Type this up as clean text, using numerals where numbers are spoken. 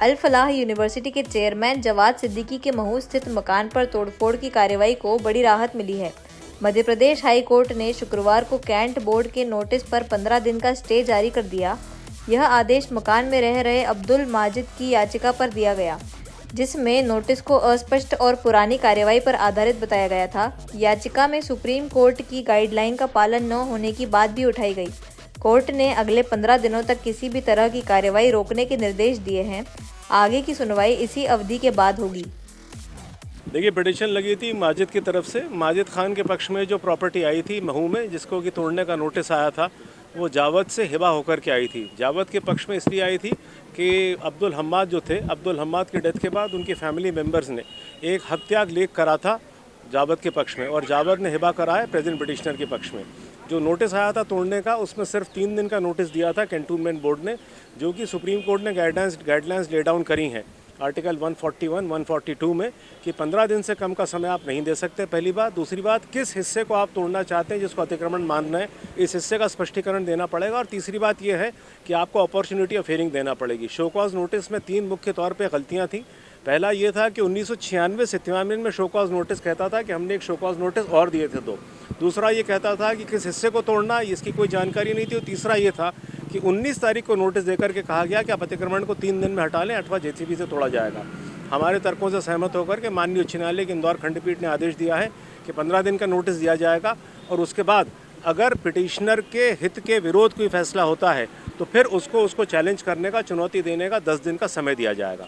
अल फलाह university के chairman Jawad Siddiqui के महू स्थित मकान पर तोड़फोड़ की कार्रवाई को बड़ी राहत मिली है। मध्य प्रदेश हाई कोर्ट ने शुक्रवार को कैंट बोर्ड के नोटिस पर 15 दिन का स्टे जारी कर दिया। यह आदेश मकान में रह रहे अब्दुल माजिद की याचिका पर दिया गया, जिसमें नोटिस को अस्पष्ट और पुरानी कार्रवाई पर आधारित बताया गया था। याचिका में सुप्रीम कोर्ट की गाइडलाइन का पालन न होने की बात भी उठाई गई। कोर्ट ने अगले 15 दिनों तक किसी भी तरह की कार्रवाई रोकने के निर्देश दिए हैं। आगे की सुनवाई इसी अवधि के बाद होगी। देखिए, पिटीशन लगी थी माजिद की तरफ से। माजिद खान के पक्ष में जो प्रॉपर्टी आई थी महू में, जिसको कि तोड़ने का नोटिस आया था, वो जावद से हिबा होकर के आई थी। जावद के पक्ष में इसलिए आई थी कि अब्दुल हम्माद जो थे, अब्दुल हम्माद की डेथ के बाद उनकी फैमिली मेम्बर्स ने एक हत्याग लेख करा था जावद के पक्ष में, और जावद ने हिबा करा है प्रेजेंट पिटिशनर के पक्ष में। जो नोटिस आया था तोड़ने का, उसमें सिर्फ 3 दिन का नोटिस दिया था कैंटोनमेंट बोर्ड ने, जो कि सुप्रीम कोर्ट ने गाइडलाइंस ले डाउन करी हैं आर्टिकल 141, 142 में, कि 15 दिन से कम का समय आप नहीं दे सकते, पहली बात। दूसरी बात, किस हिस्से को आप तोड़ना चाहते हैं, जिसको अतिक्रमण मान रहे हैं, इस हिस्से का स्पष्टीकरण देना पड़ेगा। और तीसरी बात यह है कि आपको अपॉर्चुनिटी ऑफ हियरिंग देना पड़ेगी। शो कॉज नोटिस में 3 मुख्य तौर पर गलतियाँ थी। पहला ये था कि 1996-97 में शो कॉज नोटिस कहता था कि हमने एक शो कॉज नोटिस और दिए थे 2। दूसरा ये कहता था कि किस हिस्से को तोड़ना, इसकी कोई जानकारी नहीं थी। और तीसरा ये था कि 19 तारीख को नोटिस देकर के कहा गया कि आप अतिक्रमण को 3 दिन में हटा लें अथवा जेसीबी से तोड़ा जाएगा। हमारे तर्कों से सहमत होकर के माननीय उच्च न्यायालय की इंदौर खंडपीठ ने आदेश दिया है कि 15 दिन का नोटिस दिया जाएगा, और उसके बाद अगर पिटिशनर के हित के विरोध कोई फैसला होता है तो फिर उसको चैलेंज करने का, चुनौती देने का 10 दिन का समय दिया जाएगा।